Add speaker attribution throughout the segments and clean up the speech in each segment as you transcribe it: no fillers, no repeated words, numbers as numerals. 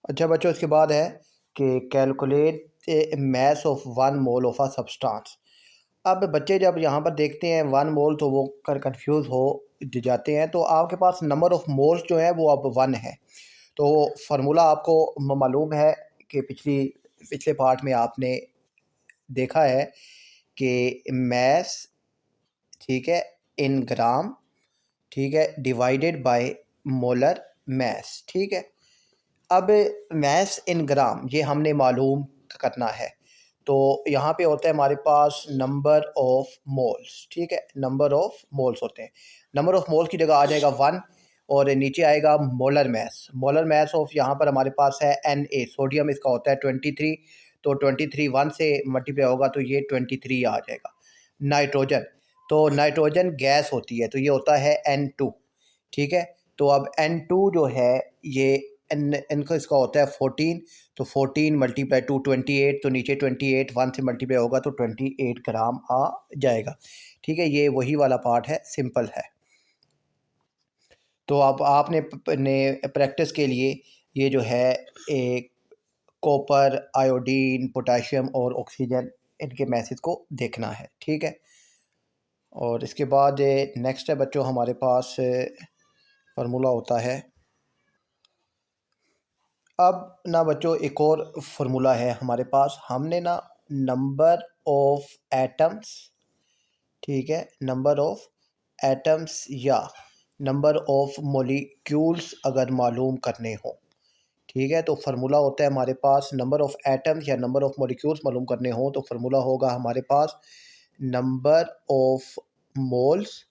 Speaker 1: अच्छा बच्चों, इसके बाद है कि calculate A mass of 1 mole of a substance. अब बच्चे जब यहाँ पर देखते हैं 1 मोल तो वो कंफ्यूज हो जाते हैं। तो आपके पास नंबर ऑफ़ मोल्स जो है वो अब 1 है। तो फार्मूला आपको मालूम है कि पिछले पार्ट में आपने देखा है कि मास, ठीक है, इन ग्राम, ठीक है, डिवाइडेड बाय मोलर मास, ठीक है। अब मास इन ग्राम ये हमने मालूम करना है। तो यहाँ पे होता है हमारे पास नंबर ऑफ़ मोल्स, ठीक है, नंबर ऑफ़ मोल्स होते हैं। नंबर ऑफ़ मोल्स की जगह आ जाएगा 1 और नीचे आएगा molar mass. Molar mass of यहाँ पर हमारे पास है Na, सोडियम इसका होता है 23। तो 23 1 से मल्टीप्लाई होगा तो ये 23 आ जाएगा। नाइट्रोजन, तो नाइट्रोजन गैस होती है तो ये होता है N2, ठीक है। तो अब N2 जो है ये इनका इसका होता है 14। तो 14 मल्टीप्लाई टू 28, तो नीचे 28 1 से मल्टीप्लाई होगा तो 28 ग्राम आ जाएगा, ठीक है। ये वही वाला पार्ट है, सिंपल है। तो अब आपने प्रैक्टिस के लिए ये जो है एक कॉपर, आयोडीन, पोटाशियम और ऑक्सीजन इनके मैसेज को देखना है, ठीक है। और इसके बाद नेक्स्ट है बच्चों हमारे पास फार्मूला होता है। अब ना बच्चों एक और फार्मूला है हमारे पास। हमने ना नंबर ऑफ एटम्स, ठीक है, नंबर ऑफ एटम्स या नंबर ऑफ मॉलिक्यूल्स अगर मालूम करने हो, ठीक है, तो फार्मूला होता है हमारे पास नंबर ऑफ एटम्स या नंबर ऑफ मॉलिक्यूल्स मालूम करने हो तो फार्मूला होगा हमारे पास नंबर ऑफ मोल्स,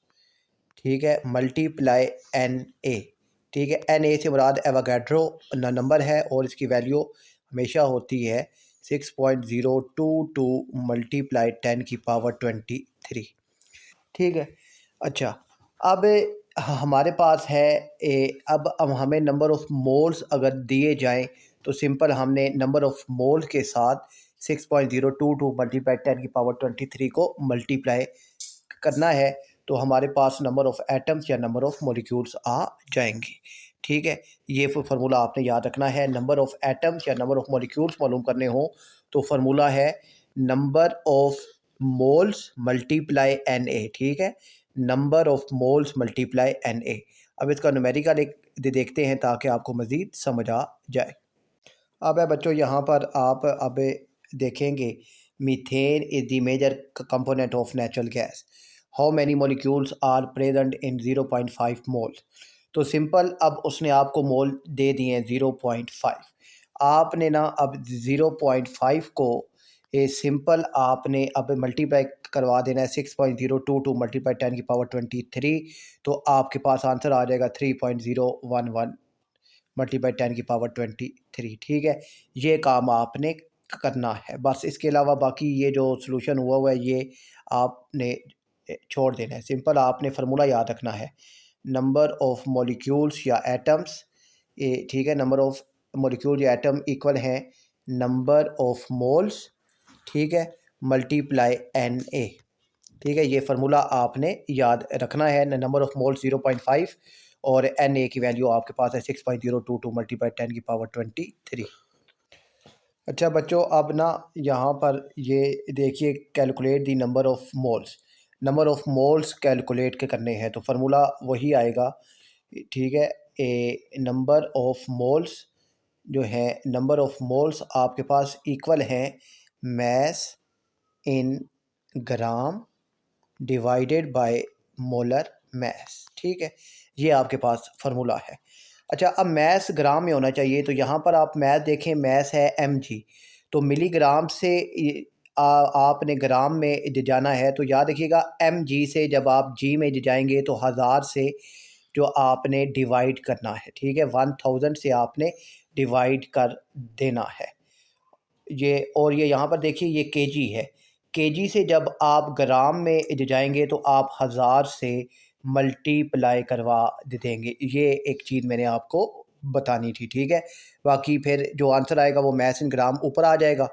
Speaker 1: ठीक है, मल्टीप्लाई Na, ठीक है। Na से मुराद एवोगाड्रो नंबर है और इसकी वैल्यू हमेशा होती है 6.022 मल्टीप्लाई 10⁻23, ठीक है। अच्छा, अब हमारे पास है अब हमें नंबर ऑफ़ मोल्स अगर दिए जाएं तो सिंपल हमने नंबर ऑफ़ मोल्स के साथ 6.022 मल्टीप्लाई 10⁻23 को मल्टीप्लाई करना है तो हमारे पास नंबर ऑफ़ एटम्स या नंबर ऑफ़ मॉलिक्यूल्स आ जाएंगे, ठीक है। ये फार्मूला आपने याद रखना है। नंबर ऑफ़ एटम्स या नंबर ऑफ़ मॉलिक्यूल्स मालूम करने हो तो फार्मूला है number of moles multiply Na, ठीक है, number of moles multiply Na। अब इसका न्यूमेरिकल एक देखते हैं ताकि आपको मज़ीद समझ आ जाए। अब है बच्चों यहाँ पर आप अब देखेंगे methane is the major component of natural gas. How many molecules are present in 0.5 mole. तो सिंपल अब उसने आपको मोल दे दिए हैं 0.5। आपने ना अब 0.5 को सिंपल आपने अब मल्टीप्लाई करवा देना है 6.022 मल्टीप्लाई 10⁻23। तो आपके पास आंसर आ जाएगा 3.011 मल्टीप्लाई 10⁻23, ठीक है। ये काम आपने करना है बस। इसके अलावा बाकी ये जो सॉल्यूशन हुआ है ये आपने छोड़ देना है। सिंपल आपने फार्मूला याद रखना है नंबर ऑफ़ मॉलिक्यूल्स या एटम्स, ये ठीक है, नंबर ऑफ़ मॉलिक्यूल या एटम इक्वल है नंबर ऑफ़ मोल्स, ठीक है, मल्टीप्लाई Na, ठीक है। ये फार्मूला आपने याद रखना है। नंबर ऑफ़ मोल्स 0.5 और Na की वैल्यू आपके पास है 6.022 मल्टीप्लाई 10⁻23। अच्छा बच्चों, अब ना यहाँ पर ये देखिए calculate the number of moles. Number of moles calculate के करने हैं तो फार्मूला वही आएगा, ठीक है। नंबर ऑफ़ मोल्स जो है, नंबर ऑफ़ मोल्स आपके पास इक्वल हैं mass in gram divided by molar mass, ठीक है। ये आपके पास फार्मूला है। अच्छा, अब मास ग्राम में होना चाहिए तो यहाँ पर आप मास देखें, मास है mg, तो मिलीग्राम से आपने ग्राम में जाना है तो याद रखिएगा mg से जब आप g में जाएंगे तो 1000 से जो आपने डिवाइड करना है, ठीक है, 1000 से आपने डिवाइड कर देना है ये। और ये यहाँ पर देखिए ये केजी है, केजी से जब आप ग्राम में जाएंगे तो आप 1000 से मल्टीप्लाई करवा देंगे। ये एक चीज़ मैंने आपको बतानी थी, ठीक है। बाकी फिर जो आंसर आएगा वो मैस इन ग्राम ऊपर आ जाएगा।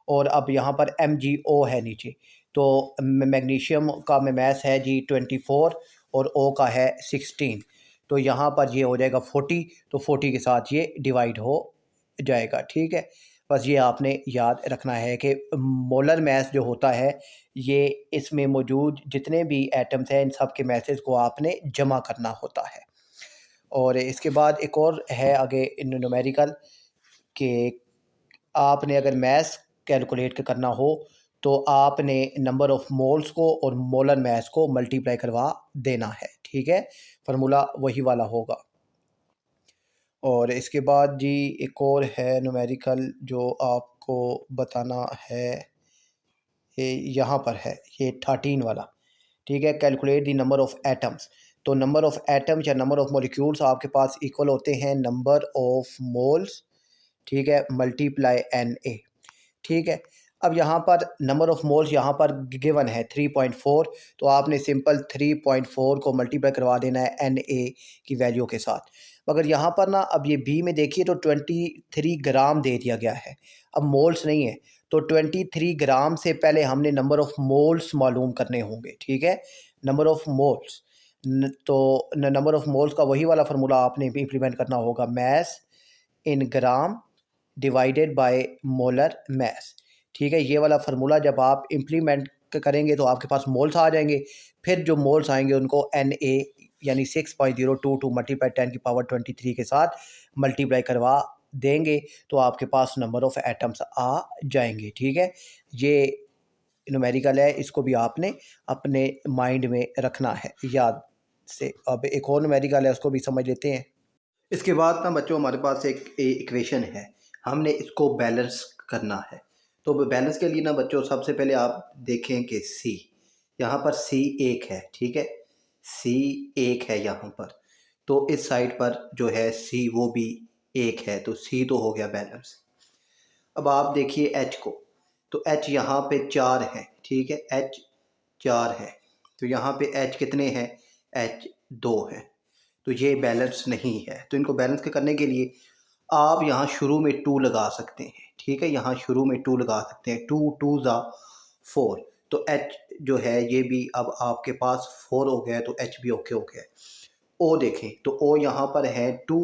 Speaker 1: और अब यहाँ पर MgO है नीचे, तो मैग्नीशियम का में मैस है जी 24 और O का है 16। तो यहाँ पर ये हो जाएगा 40, तो 40 के साथ ये डिवाइड हो जाएगा। ठीक है, बस ये आपने याद रखना है कि मोलर मैस जो होता है ये इसमें मौजूद जितने भी एटम्स हैं इन सब के मैसेज को आपने जमा करना होता है। और इसके बाद एक और है आगे न्यूमेरिकल कि आपने अगर मैस कैलकुलेट करना हो तो आपने नंबर ऑफ़ मोल्स को और मोलर मैस को मल्टीप्लाई करवा देना है। ठीक है, फार्मूला वही वाला होगा। और इसके बाद जी एक और है न्यूमेरिकल जो आपको बताना है, ये यहाँ पर है, ये 13 वाला। ठीक है, calculate the number of atoms. तो नंबर ऑफ़ एटम्स या नंबर ऑफ़ मॉलिक्यूल्स आपके पास इक्वल होते हैं नंबर ऑफ़ मोल्स, ठीक है, मल्टीप्लाई Na। ठीक है, अब यहाँ पर नंबर ऑफ़ मोल्स यहाँ पर गिवन है 3.4, तो आपने सिंपल 3.4 को मल्टीप्लाई करवा देना है Na की वैल्यू के साथ। मगर यहाँ पर ना अब ये बी में देखिए तो 23 ग्राम दे दिया गया है, अब मोल्स नहीं है, तो 23 ग्राम से पहले हमने नंबर ऑफ़ मोल्स मालूम करने होंगे। ठीक है, नंबर ऑफ़ मोल्स तो नंबर ऑफ़ मोल्स का वही वाला फार्मूला आपने भी इम्प्लीमेंट करना होगा, mass in gram divided by molar mass. ठीक है, ये वाला फार्मूला जब आप इम्प्लीमेंट करेंगे तो आपके पास मोल्स आ जाएंगे। फिर जो मोल्स आएंगे उनको Na यानी 6.022 मल्टीप्लाई 10⁻23 के साथ मल्टीप्लाई करवा देंगे तो आपके पास नंबर ऑफ़ एटम्स आ जाएंगे। ठीक है, ये न्यूमेरिकल है, इसको भी आपने अपने माइंड में रखना है याद से। अब एक और न्यूमेरिकल है, उसको भी समझ लेते हैं। इसके बाद ना बच्चों हमारे पास एक इक्वेशन है, हमने इसको बैलेंस करना है। तो बैलेंस के लिए ना बच्चों सबसे पहले आप देखें कि सी, यहाँ पर सी एक है। ठीक है, सी एक है यहाँ पर, तो इस साइड पर जो है सी वो भी एक है, तो सी तो हो गया बैलेंस। अब आप देखिए एच को, तो एच यहाँ पे 4 है। ठीक है, एच 4 है, तो यहाँ पे एच कितने हैं, एच 2 है, तो ये बैलेंस नहीं है। तो इनको बैलेंस करने के लिए आप यहाँ शुरू में 2 लगा सकते हैं। ठीक है, यहाँ शुरू में 2 लगा सकते हैं, 2 2 ज़ा 4, तो एच जो है ये भी अब आपके पास 4 हो गया है, तो एच भी ओके हो गया है। ओ देखें तो ओ यहाँ पर है 2,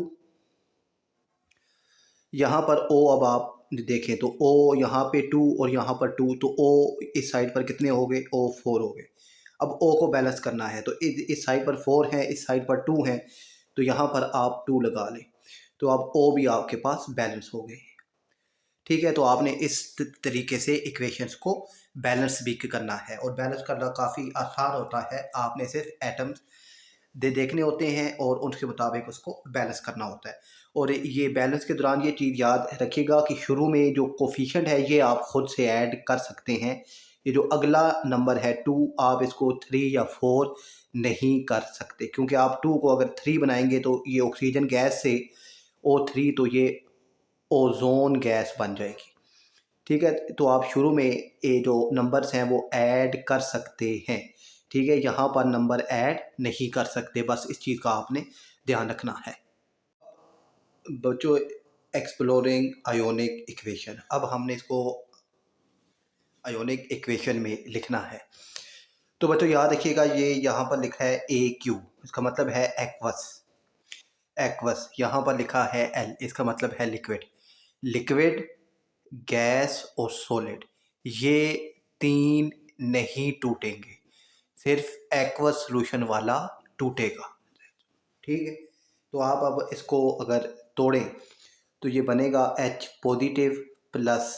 Speaker 1: यहाँ पर ओ अब आप देखें तो ओ यहाँ पे 2 और यहाँ पर 2, तो ओ इस साइड पर कितने हो गए, ओ 4 हो गए। अब ओ को बैलेंस करना है, तो इस साइड पर 4 है, इस साइड पर 2 है, तो यहाँ पर आप 2 लगा लें, तो अब ओ भी आपके पास बैलेंस हो गए। ठीक है, तो आपने इस तरीके से इक्वेशंस को बैलेंस भी करना है, और बैलेंस करना काफ़ी आसान होता है। आपने सिर्फ एटम्स देखने होते हैं और उसके मुताबिक उसको बैलेंस करना होता है। और ये बैलेंस के दौरान ये चीज़ याद रखिएगा कि शुरू में जो कोफिशिएंट है ये आप ख़ुद से ऐड कर सकते हैं। ये जो अगला नंबर है 2, आप इसको 3 या 4 नहीं कर सकते, क्योंकि आप 2 को अगर 3 बनाएंगे तो ये ऑक्सीजन गैस से O3, तो ये ओजोन गैस बन जाएगी। ठीक है, तो आप शुरू में ये जो नंबर्स हैं वो ऐड कर सकते हैं। ठीक है, यहाँ पर नंबर ऐड नहीं कर सकते, बस इस चीज़ का आपने ध्यान रखना है। बच्चों एक्सप्लोरिंग आयोनिक इक्वेशन, अब हमने इसको आयोनिक इक्वेशन में लिखना है। तो बच्चों याद रखिएगा ये यहाँ पर लिखा है AQ, इसका मतलब है एक्वस। एक्वस यहाँ पर लिखा है L, इसका मतलब है लिक्विड। लिक्विड, गैस और सॉलिड, ये 3 नहीं टूटेंगे, सिर्फ एक्वस सॉल्यूशन वाला टूटेगा। ठीक है, तो आप अब इसको अगर तोड़ें तो ये बनेगा H positive plus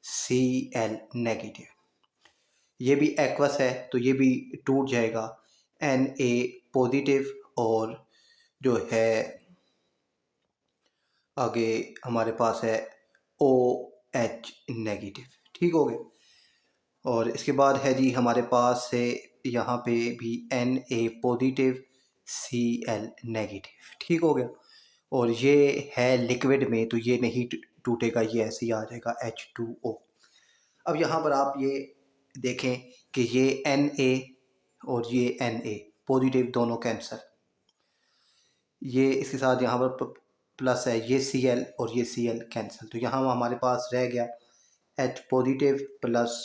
Speaker 1: Cl negative, ये भी एक्वस है तो ये भी टूट जाएगा, Na पॉजिटिव और जो है आगे हमारे पास है OH नेगेटिव। ठीक हो गया, और इसके बाद है जी हमारे पास है यहाँ पे भी Na पॉजिटिव Cl नेगेटिव। ठीक हो गया, और ये है लिक्विड में तो ये नहीं टूटेगा, ये ऐसे ही आ जाएगा H2O। अब यहाँ पर आप ये देखें कि ये Na और ये Na पॉजिटिव दोनों कैंसर, ये इसके साथ यहाँ पर प्लस है, ये Cl और ये Cl कैंसिल, तो यहाँ हमारे पास रह गया H positive plus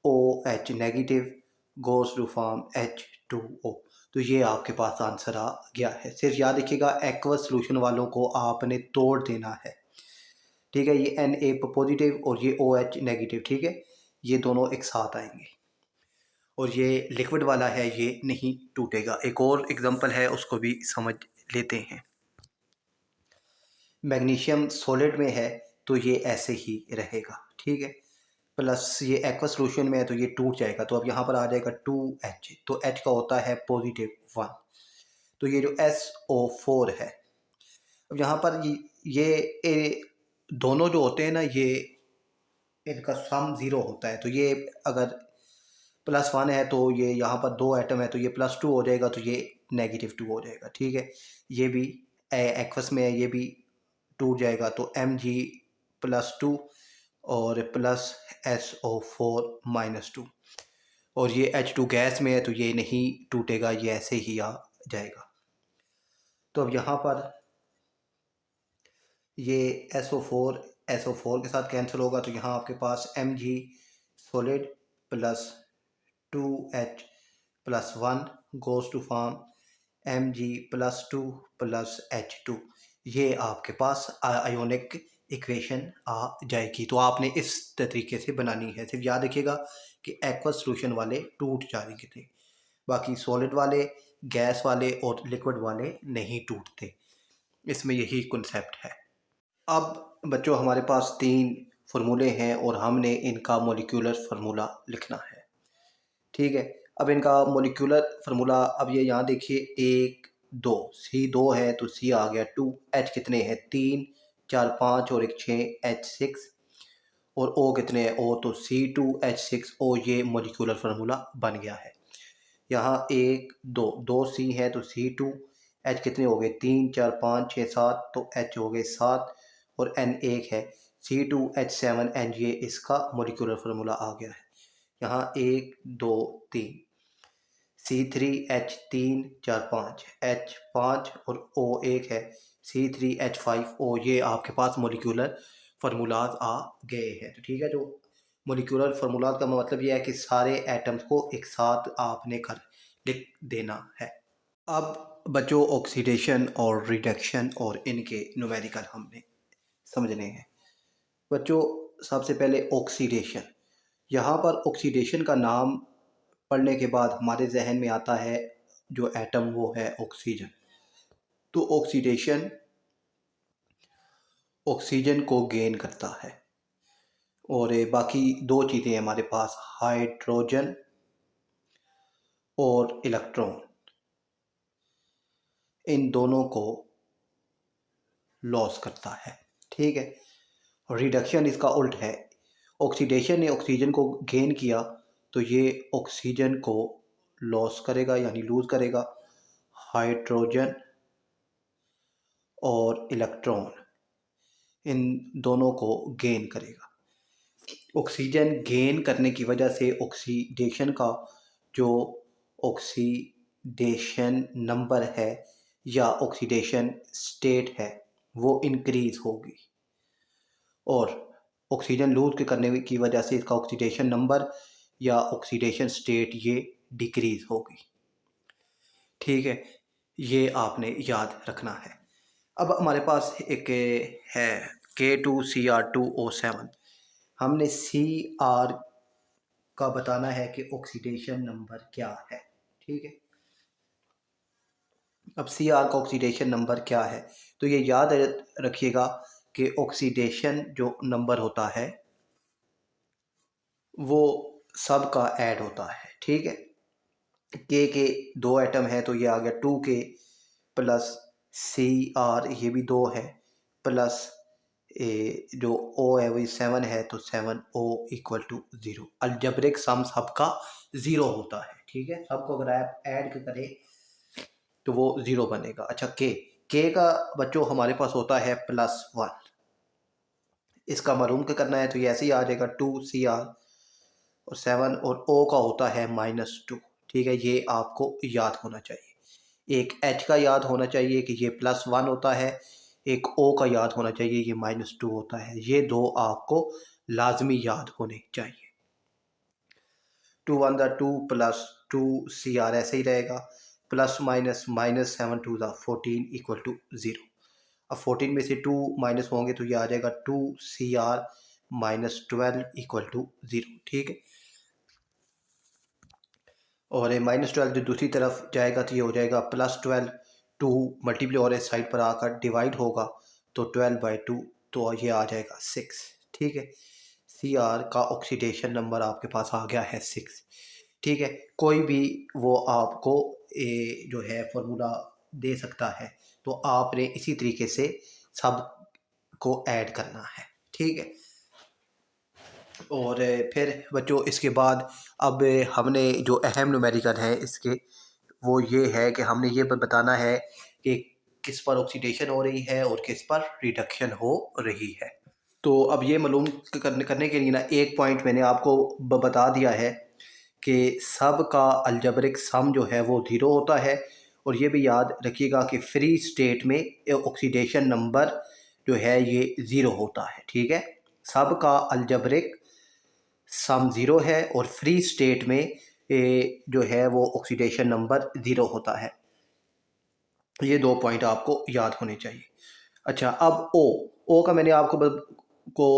Speaker 1: OH negative goes to form H2O। तो ये आपके पास आंसर आ गया है। सिर्फ याद रखिएगा एक्वस सॉल्यूशन वालों को आपने तोड़ देना है। ठीक है। ये Na पॉजिटिव और ये OH नेगेटिव, ठीक है, ये दोनों एक साथ आएंगे। और ये लिक्विड वाला है, ये नहीं टूटेगा। एक और एग्जांपल है, उसको भी समझ लेते हैं। मैग्नीशियम सॉलिड में है तो ये ऐसे ही रहेगा, ठीक है। प्लस ये एक्वा सोल्यूशन में है तो ये टूट जाएगा, तो अब यहाँ पर आ जाएगा 2H, तो H का होता है +1। तो ये जो SO4 है, अब यहाँ पर ये दोनों जो होते हैं ना, ये इनका सम 0 होता है। तो ये अगर +1 है तो ये यहाँ पर 2 एटम है तो ये +2 हो जाएगा, तो ये -2 हो जाएगा, ठीक है। ये भी एक्वस में है, ये भी टूट जाएगा, तो Mg+2 और प्लस SO4 -2। और ये H2 गैस में है तो ये नहीं टूटेगा, ये ऐसे ही आ जाएगा। तो अब यहाँ पर ये SO4 के साथ कैंसिल होगा, तो यहाँ आपके पास Mg solid +2H+1 goes to form Mg+2 H2। ये आपके पास आयोनिक इक्वेशन आ जाएगी। तो आपने इस तरीके से बनानी है। सिर्फ याद रखिएगा कि एक्वस सॉल्यूशन वाले टूट जाएंगे थे, बाकी सॉलिड वाले, गैस वाले और लिक्विड वाले नहीं टूटते। इसमें यही कॉन्सेप्ट है। अब बच्चों हमारे पास 3 फार्मूले हैं और हमने इनका मॉलिक्यूलर फार्मूला लिखना है, ठीक है। अब इनका मॉलिक्यूलर फार्मूला, अब ये यहाँ देखिए 1 2 C2 है तो C आ गया 2, H कितने हैं 3 4 5 और 1 6 H6, और O कितने हैं O तो C2H6O। ये मॉलिक्यूलर फार्मूला बन गया है। यहाँ 1 2 C है तो C2, H कितने हो गए 3 4 5 6 7, तो H हो गए 7, और N 1 है C2H7N, ये इसका मॉलिक्यूलर फार्मूला आ गया है। यहाँ 1 2 3 C3H3 4 5 H5 और O1 है C3H5O। ये आपके पास मॉलिक्यूलर फार्मूलाज आ गए हैं। तो ठीक है, जो मॉलिक्यूलर फार्मूलाज का मतलब ये है कि सारे एटम्स को एक साथ आपने कर लिख देना है। अब बच्चों ऑक्सीडेशन और रिडक्शन और इनके न्यूमेरिकल हमने समझने हैं। बच्चों सबसे पहले ऑक्सीडेशन। यहाँ पर ऑक्सीडेशन का नाम पढ़ने के बाद हमारे जहन में आता है जो एटम वो है ऑक्सीजन। तो ऑक्सीडेशन ऑक्सीजन को गेन करता है, और बाकी 2 चीज़ें हमारे पास, हाइड्रोजन और इलेक्ट्रॉन, इन दोनों को लॉस करता है, ठीक है। रिडक्शन इसका उल्ट है। ऑक्सीडेशन ने ऑक्सीजन को गेन किया तो ये ऑक्सीजन को लॉस करेगा यानी लूज़ करेगा। हाइड्रोजन और इलेक्ट्रॉन इन दोनों को गेन करेगा। ऑक्सीजन गेन करने की वजह से ऑक्सीडेशन का जो ऑक्सीडेशन नंबर है या ऑक्सीडेशन स्टेट है वो इंक्रीज होगी, और ऑक्सीजन लूज करने की वजह से इसका ऑक्सीडेशन नंबर या ऑक्सीडेशन स्टेट ये डिक्रीज होगी, ठीक है। ये आपने याद रखना है। अब हमारे पास एक है K2Cr2O7। हमने Cr का बताना है कि ऑक्सीडेशन नंबर क्या है, ठीक है। अब Cr का ऑक्सीडेशन नंबर क्या है, तो ये याद रखिएगा कि ऑक्सीडेशन जो नंबर होता है वो सब का ऐड होता है, ठीक है। के 2 एटम है तो ये आ गया 2K प्लस Cr, ये भी 2 है, प्लस जो O है वही 7 है तो 7O = 0। अलजेब्रिक सम सबका 0 होता है, ठीक है। सबको अगर आप ऐड करें तो वो 0 बनेगा। अच्छा, के का बच्चों हमारे पास होता है +1। इसका मालूम क्या करना है, तो ये ऐसे ही आ जाएगा 2Cr और 7, और O का होता है -2, ठीक है। ये आपको याद होना चाहिए। एक H का याद होना चाहिए कि ये +1 होता है, एक O का याद होना चाहिए ये -2 होता है। ये 2 आपको लाजमी याद होने चाहिए। 2 1 2 प्लस 2Cr ऐसे ही रहेगा, प्लस माइनस -7 2 14 = 0। अब 14 में से 2 माइनस होंगे तो ये आ जाएगा 2CR माइनस 12 इक्वल टू 0। ठीक है, और -12 जो दूसरी तरफ जाएगा तो ये हो जाएगा +12। 2 मल्टीप्लाई और इस साइड पर आकर डिवाइड होगा तो 12/2, तो ये आ जाएगा 6। ठीक है, CR का ऑक्सीडेशन नंबर आपके पास आ गया है 6। ठीक है, कोई भी वो आपको जो है फॉर्मूला दे सकता है, तो आपने इसी तरीके से सब को ऐड करना है। ठीक है, और फिर बच्चों इसके बाद अब हमने जो अहम न्यूमेरिकल है इसके वो ये है कि हमने ये बताना है कि किस पर ऑक्सीडेशन हो रही है और किस पर रिडक्शन हो रही है। तो अब ये मालूम करने के लिए ना एक पॉइंट मैंने आपको बता दिया है कि सब का अलजेब्रिक सम जो है वो 0 होता है, और ये भी याद रखिएगा कि फ्री स्टेट में ऑक्सीडेशन नंबर जो है ये 0 होता है। ठीक है, सब का अलजेब्रिक सम 0 है और फ्री स्टेट में जो है वो ऑक्सीडेशन नंबर 0 होता है। ये 2 पॉइंट आपको याद होने चाहिए। अच्छा, अब ओ का मैंने आपको को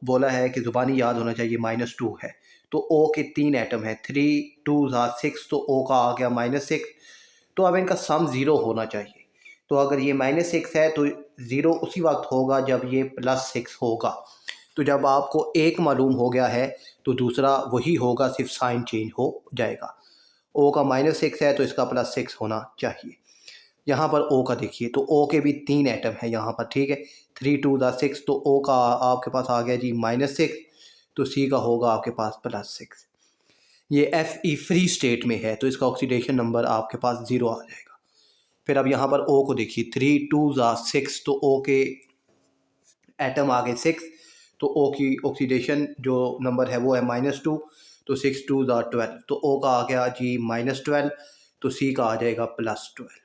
Speaker 1: बोला है कि ज़ुबानी याद होना चाहिए, -2 है। तो ओ के 3 एटम है, 3 2 6, तो ओ का आ गया -6। तो अब इनका सम 0 होना चाहिए। तो अगर ये -6 है तो 0 उसी वक्त होगा जब ये +6 होगा। तो जब आपको एक मालूम हो गया है तो दूसरा वही होगा, सिर्फ साइन चेंज हो जाएगा। ओ का -6 है तो इसका +6 होना चाहिए। यहाँ पर ओ का देखिए, तो ओ के भी 3 एटम है यहाँ पर। ठीक है, 3 2 6, तो ओ का आपके पास आ गया जी -6, तो सी का होगा आपके पास +6। ये Fe फ्री स्टेट में है तो इसका ऑक्सीडेशन नंबर आपके पास 0 आ जाएगा। फिर अब यहाँ पर ओ को देखिए, 3 2 6, तो ओ के एटम आ गए 6, तो ओ की ऑक्सीडेशन जो नंबर है वो है -2, तो 6 2 12, तो ओ का आ गया जी -12, तो सी का आ जाएगा +12।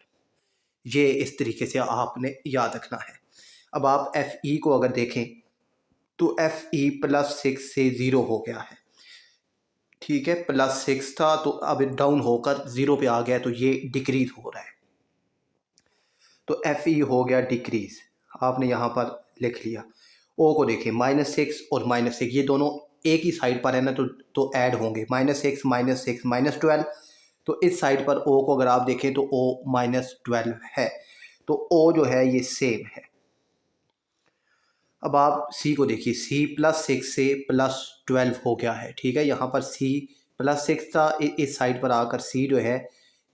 Speaker 1: ये इस तरीके से आपने याद रखना है। अब आप Fe को अगर देखें तो Fe +6 से 0 हो गया है। ठीक है, +6 था तो अब डाउन होकर 0 पे आ गया, तो ये डिक्रीज हो रहा है, तो Fe हो गया डिक्रीज। आपने यहाँ पर लिख लिया। ओ को देखिए, -6 और -6 ये दोनों एक ही साइड पर है ना, तो ऐड होंगे, -6 -6 -12। तो इस साइड पर ओ को अगर आप देखें तो ओ -12 है, तो ओ जो है ये सेम है। अब आप सी को देखिए, सी +6 से +12 हो गया है। ठीक है, यहाँ पर सी +6 था, इस साइड पर आकर सी जो है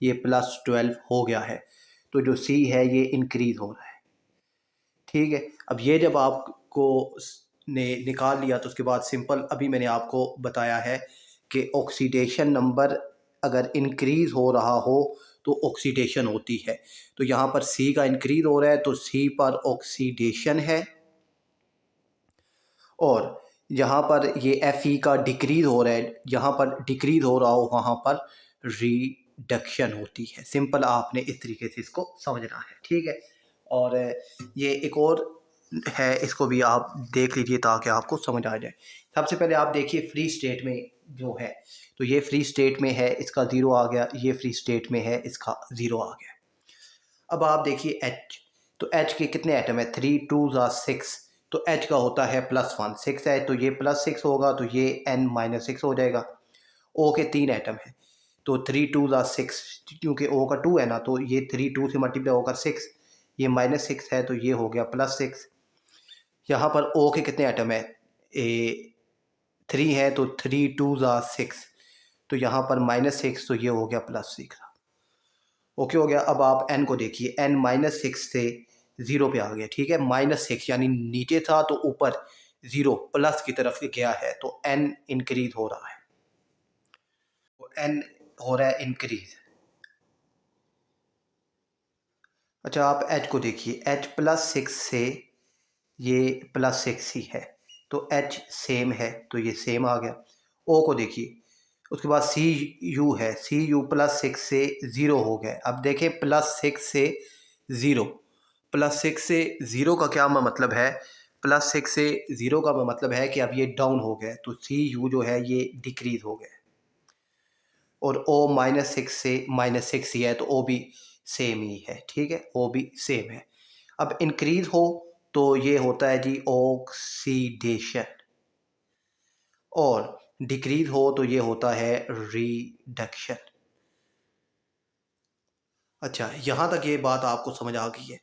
Speaker 1: ये +12 हो गया है, तो जो सी है ये इंक्रीज हो रहा है। ठीक है, अब ये जब आपको ने निकाल लिया तो उसके बाद सिंपल अभी मैंने आपको बताया है कि ऑक्सीडेशन नंबर अगर इंक्रीज हो रहा हो तो ऑक्सीडेशन होती है। तो यहाँ पर सी का इंक्रीज हो रहा है तो सी पर ऑक्सीडेशन है, और जहाँ पर ये Fe का डिक्रीज हो रहा है, जहाँ पर डिक्रीज हो रहा हो वहाँ पर रिडक्शन होती है। सिंपल आपने इस तरीके से इसको समझना है। ठीक है, और ये एक और है, इसको भी आप देख लीजिए ताकि आपको समझ आ जाए। सबसे पहले आप देखिए फ्री स्टेट में जो है, तो ये फ्री स्टेट में है, इसका 0 आ गया, ये फ्री स्टेट में है, इसका 0 आ गया। अब आप देखिए H, तो H के कितने एटम है, 3 2 6, तो H का होता है +1, 6 है तो ये +6 होगा, तो ये N-6 हो जाएगा। O के 3 एटम है, तो 3 2 6, क्योंकि O का 2 है ना, तो ये 3 2 से मल्टीप्लाई होकर 6, ये -6 है तो ये हो गया +6। यहाँ पर O के कितने एटम है, 3 है, तो 3 2 6, तो यहाँ पर -6, तो ये हो गया +6। ओके हो गया। अब आप n को देखिए, n -6 से 0 पे आ गया। ठीक है, -6 यानी नीचे था तो ऊपर 0 प्लस की तरफ गया है, तो n इंक्रीज हो रहा है, तो n हो रहा है इंक्रीज। अच्छा, आप h को देखिए, h +6 से ये +6 ही है, तो h सेम है, तो ये सेम आ गया। o को देखिए, उसके बाद सी यू है, सी यू +6 से 0 हो गए। अब देखें +6 से 0, +6 से 0 का क्या मतलब है, +6 से 0 का मतलब है कि अब ये डाउन हो गए, तो सी यू जो है ये डिक्रीज हो गए, और ओ -6 से -6 ही है, तो ओ भी सेम ही है। ठीक है, ओ भी सेम है। अब इंक्रीज हो तो ये होता है जी ऑक्सीडेशन, और डिक्रीज हो तो ये होता है रिडक्शन। अच्छा, यहाँ तक ये बात आपको समझ आ गई है।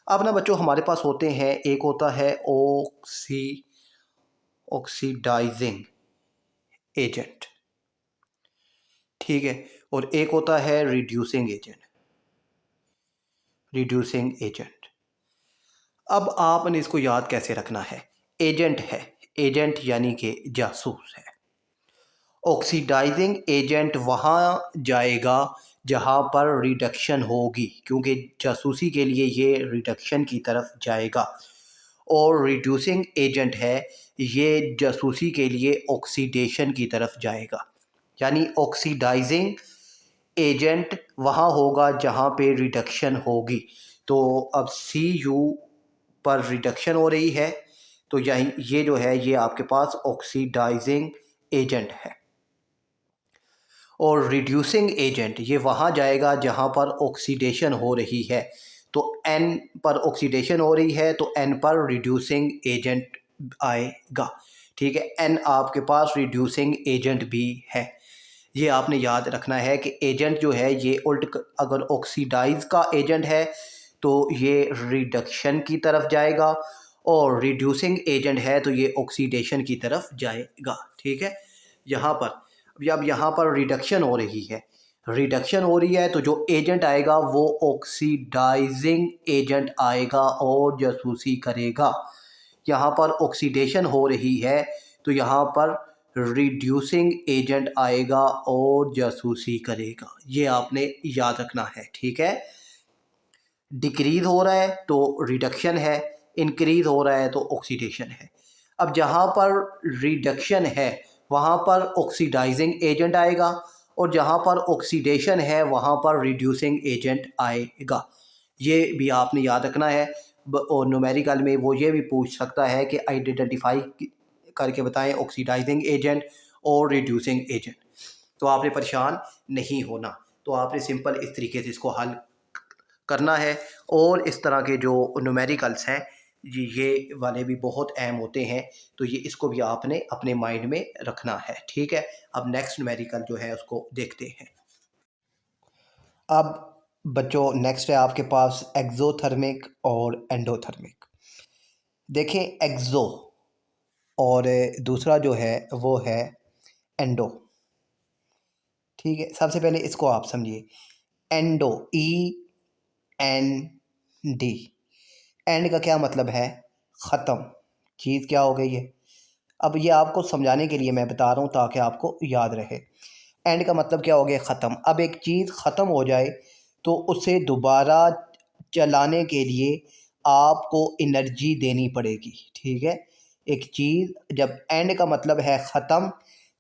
Speaker 1: अब ना बच्चों हमारे पास होते हैं, एक होता है ऑक्सीडाइजिंग एजेंट, ठीक है, और एक होता है रिड्यूसिंग एजेंट। अब आपने इसको याद कैसे रखना है? एजेंट है, एजेंट यानी कि जासूस है। ऑक्सीडाइजिंग एजेंट वहाँ जाएगा जहाँ पर रिडक्शन होगी, क्योंकि जासूसी के लिए ये रिडक्शन की तरफ जाएगा। और रिड्यूसिंग एजेंट है, ये जासूसी के लिए ऑक्सीडेशन की तरफ जाएगा। यानी ऑक्सीडाइजिंग एजेंट वहाँ होगा जहाँ पे रिडक्शन होगी। तो अब Cu पर रिडक्शन हो रही है, तो यही ये जो है ये आपके पास ऑक्सीडाइजिंग एजेंट है। और रिड्यूसिंग एजेंट ये वहाँ जाएगा जहाँ पर ऑक्सीडेशन हो रही है। तो N पर ऑक्सीडेशन हो रही है तो N पर रिड्यूसिंग एजेंट आएगा, ठीक है। N आपके पास रिड्यूसिंग एजेंट भी है। ये आपने याद रखना है कि एजेंट जो है ये उल्ट, अगर ऑक्सीडाइज का एजेंट है तो ये रिडक्शन की तरफ जाएगा, और रिड्यूसिंग एजेंट है तो ये ऑक्सीडेशन की तरफ जाएगा, ठीक है। यहाँ पर अब यहाँ पर रिडक्शन हो रही है, रिडक्शन हो रही है तो जो एजेंट आएगा वो ऑक्सीडाइजिंग एजेंट आएगा और जासूसी करेगा। यहाँ पर ऑक्सीडेशन हो रही है तो यहाँ पर रिड्यूसिंग एजेंट आएगा और जासूसी करेगा। ये आपने याद रखना है, ठीक है। डिक्रीज हो रहा है तो रिडक्शन है, इंक्रीज हो रहा है तो ऑक्सीडेशन है। अब जहाँ पर रिडक्शन है वहाँ पर ऑक्सीडाइजिंग एजेंट आएगा, और जहाँ पर ऑक्सीडेशन है वहाँ पर रिड्यूसिंग एजेंट आएगा। ये भी आपने याद रखना है। और न्यूमेरिकल में वो ये भी पूछ सकता है कि आइडेंटिफाई करके बताएं ऑक्सीडाइजिंग एजेंट और रिड्यूसिंग एजेंट। तो आपने परेशान नहीं होना, तो आपने सिंपल इस तरीके से इसको हल करना है। और इस तरह के जो न्यूमेरिकल्स हैं ये वाले भी बहुत अहम होते हैं, तो ये इसको भी आपने अपने माइंड में रखना है, ठीक है। अब नेक्स्ट न्यूमेरिकल जो है उसको देखते हैं। अब बच्चों नेक्स्ट है आपके पास एक्सोथर्मिक और एंडोथर्मिक। देखें एक्सो और दूसरा जो है वो है एंडो, ठीक है। सबसे पहले इसको आप समझिए, एंडो END, एंड का क्या मतलब है? ख़त्म, चीज़ क्या हो गई है। अब ये आपको समझाने के लिए मैं बता रहा हूँ ताकि आपको याद रहे। एंड का मतलब क्या हो गया? ख़त्म। अब एक चीज़ ख़त्म हो जाए तो उसे दोबारा चलाने के लिए आपको एनर्जी देनी पड़ेगी, ठीक है। एक चीज़ जब एंड का मतलब है ख़त्म,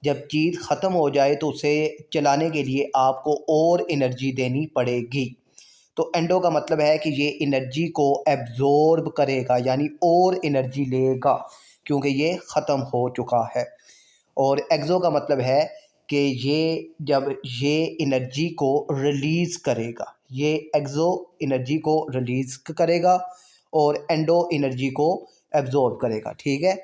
Speaker 1: जब चीज़ ख़त्म हो जाए तो उसे चलाने के लिए आपको और एनर्जी देनी पड़ेगी। तो एंडो का मतलब है कि ये एनर्जी को एब्जॉर्ब करेगा, यानी और एनर्जी लेगा क्योंकि ये ख़त्म हो चुका है। और एक्सो का मतलब है कि ये जब ये एनर्जी को रिलीज़ करेगा, ये एक्सो एनर्जी को रिलीज़ करेगा और एंडो एनर्जी को एब्जॉर्ब करेगा, ठीक है।